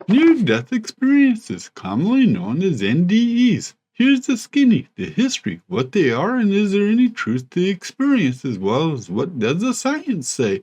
Near-death experiences, commonly known as NDEs. Here's the skinny, the history, what they are, and is there any truth to the experience, as well as what does the science say,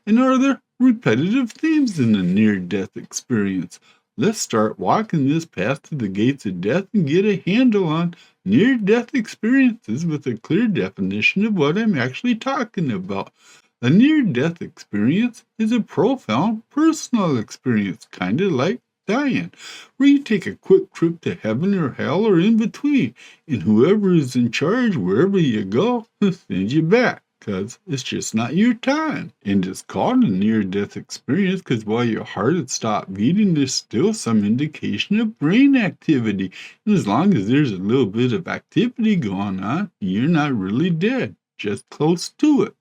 and are there repetitive themes in a near-death experience? Let's start walking this path to the gates of death and get a handle on near-death experiences with a clear definition of what I'm actually talking about. A near-death experience is a profound personal experience, kind of like dying, where you take a quick trip to heaven or hell or in between, and whoever is in charge wherever you go sends you back, because it's just not your time. And it's called a near-death experience because while your heart had stopped beating, there's still some indication of brain activity. And as long as there's a little bit of activity going on, you're not really dead, just close to it.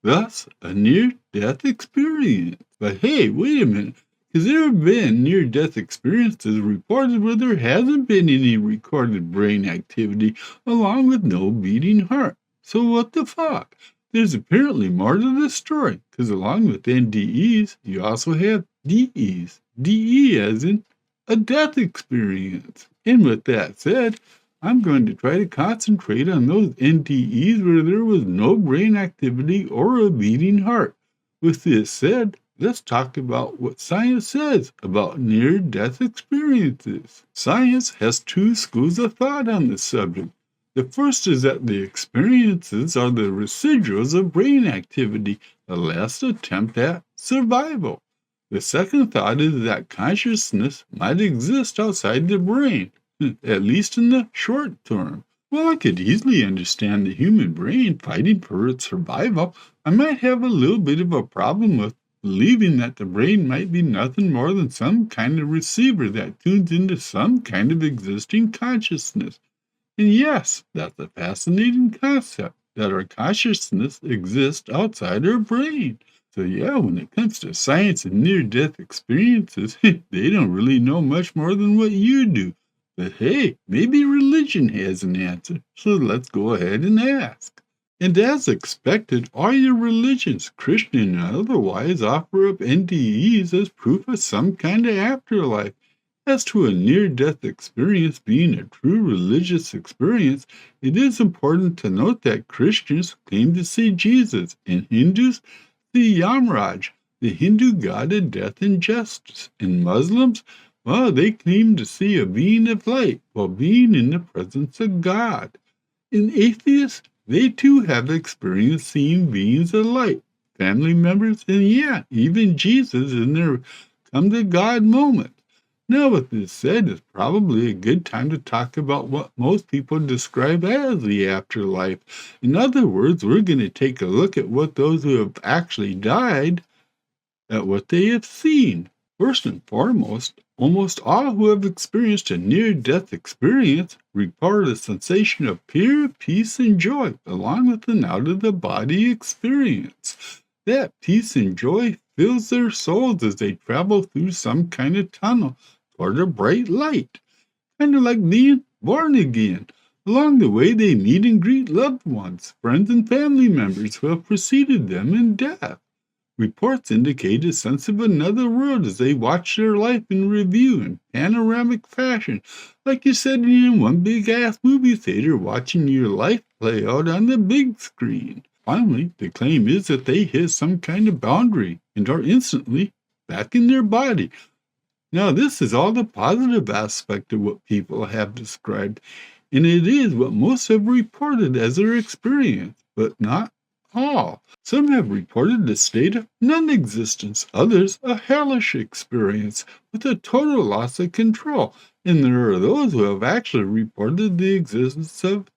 Thus, a near-death experience. But hey, wait a minute. Has there been near-death experiences reported where there hasn't been any recorded brain activity along with no beating heart? So what the fuck? There's apparently more to the story, because along with NDEs, you also have DEs. DE as in a death experience. And with that said, I'm going to try to concentrate on those NDEs where there was no brain activity or a beating heart. With this said, let's talk about what science says about near-death experiences. Science has two schools of thought on this subject. The first is that the experiences are the residuals of brain activity, the last attempt at survival. The second thought is that consciousness might exist outside the brain, at least in the short term. Well, I could easily understand the human brain fighting for its survival. I might have a little bit of a problem with believing that the brain might be nothing more than some kind of receiver that tunes into some kind of existing consciousness. And yes, that's a fascinating concept, that our consciousness exists outside our brain. So yeah, when it comes to science and near-death experiences, they don't really know much more than what you do. But hey, maybe religion has an answer, so let's go ahead and ask. And as expected, all your religions, Christian and otherwise, offer up NDEs as proof of some kind of afterlife. As to a near-death experience being a true religious experience, it is important to note that Christians claim to see Jesus, and Hindus see Yamraj, the Hindu god of death and justice, and Muslims, well, they claim to see a being of light while being in the presence of God. And atheists, they too have experienced seeing beings of light, family members, and yeah, even Jesus in their come to God moment. Now, with this said, it's probably a good time to talk about what most people describe as the afterlife. In other words, we're going to take a look at what those who have actually died, at what they have seen. First and foremost, almost all who have experienced a near-death experience report a sensation of pure peace and joy, along with an out-of-the-body experience. That peace and joy fills their souls as they travel through some kind of tunnel toward a bright light, kind of like being born again. Along the way, they meet and greet loved ones, friends, and family members who have preceded them in death. Reports indicate a sense of another world as they watch their life in review in panoramic fashion, like you're sitting in one big-ass movie theater watching your life play out on the big screen. Finally, the claim is that they hit some kind of boundary and are instantly back in their body. Now, this is all the positive aspect of what people have described, and it is what most have reported as their experience, but not all. Some have reported a state of non-existence, others a hellish experience with a total loss of control, and there are those who have actually reported the existence of,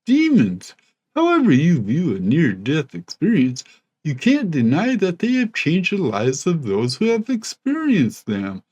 demons. However you view a near-death experience, you can't deny that they have changed the lives of those who have experienced them.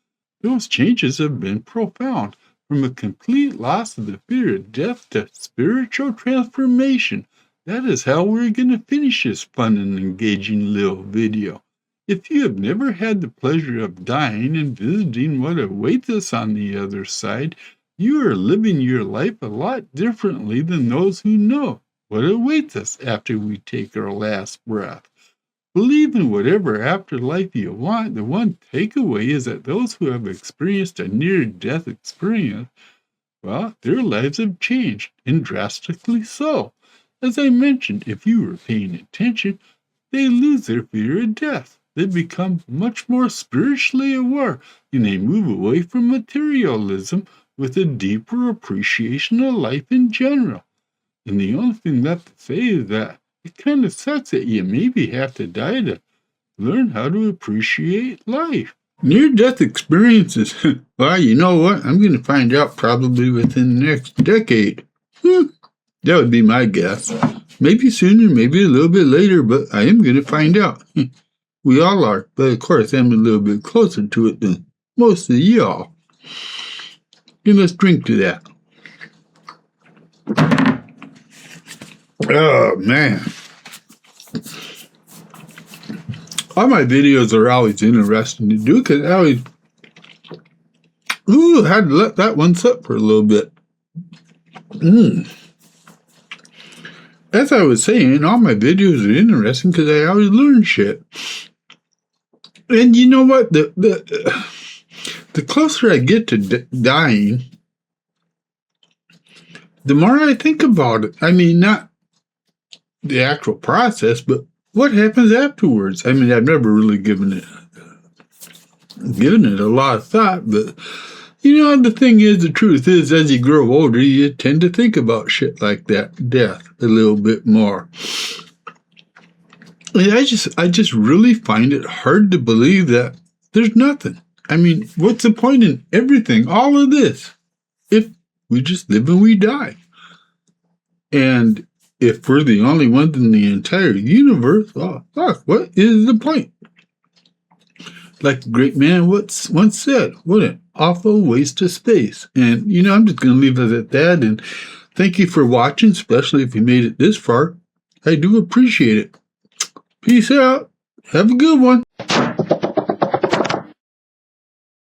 Those changes have been profound, from a complete loss of the fear of death to spiritual transformation. That is how we're going to finish this fun and engaging little video. If you have never had the pleasure of dying and visiting what awaits us on the other side, you are living your life a lot differently than those who know what awaits us after we take our last breath. Believe in whatever afterlife you want. The one takeaway is that those who have experienced a near-death experience, well, their lives have changed, and drastically so. As I mentioned, if you were paying attention, they lose their fear of death. They become much more spiritually aware, and they move away from materialism with a deeper appreciation of life in general. And the only thing left to say is that it kind of sucks that you maybe have to die to learn how to appreciate life. Near-death experiences. Well, you know what? I'm going to find out probably within the next decade. That would be my guess. Maybe sooner, maybe a little bit later, but I am going to find out. We all are, but of course I'm a little bit closer to it than most of y'all. And let's drink to that. Oh, man. All my videos are always interesting to do because I always had to let that one sit for a little bit. As I was saying, all my videos are interesting because I always learn shit. And you know what? The closer I get to dying, the more I think about it. I mean, not the actual process, but what happens afterwards. I mean, I've never really given it a lot of thought, but you know, the thing is, the truth is, as you grow older, you tend to think about shit like that, death, a little bit more. And I just really find it hard to believe that there's nothing. I mean, what's the point in everything, all of this, if we just live and we die? And if we're the only ones in the entire universe, well, fuck, what is the point? Like the great man once said, what an awful waste of space. And, you know, I'm just going to leave it at that. And thank you for watching, especially if you made it this far. I do appreciate it. Peace out. Have a good one.